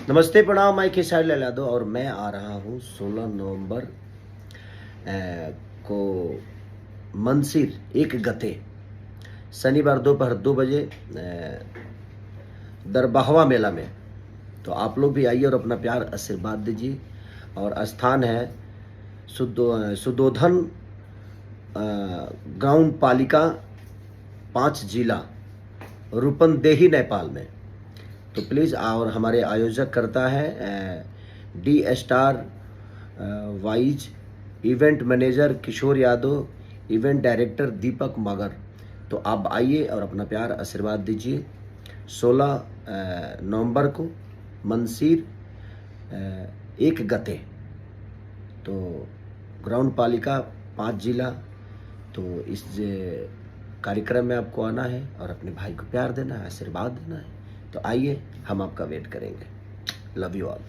नमस्ते प्रणाम, मैं खेसारी लाल यादव और मैं आ रहा हूँ 16 नवंबर को मंसिर एक गते शनिवार दोपहर 2 बजे दरबाहवा मेला में। तो आप लोग भी आइए और अपना प्यार आशीर्वाद दीजिए। और स्थान है सुदोधन गांव पालिका 5 जिला रूपंदेही नेपाल में। तो प्लीज़ और हमारे आयोजक करता है D Star Wise, event manager Kishore Yadav, event director Deepak Magar. तो आप आइए और अपना प्यार आशीर्वाद दीजिए। 16 नवंबर को मंसिर एक गते, तो ग्राउंड पालिका 5 जिला। तो इस कार्यक्रम में आपको आना है और अपने भाई को प्यार देना है, आशीर्वाद देना है। तो आइए, हम आपका वेट करेंगे। Love you all.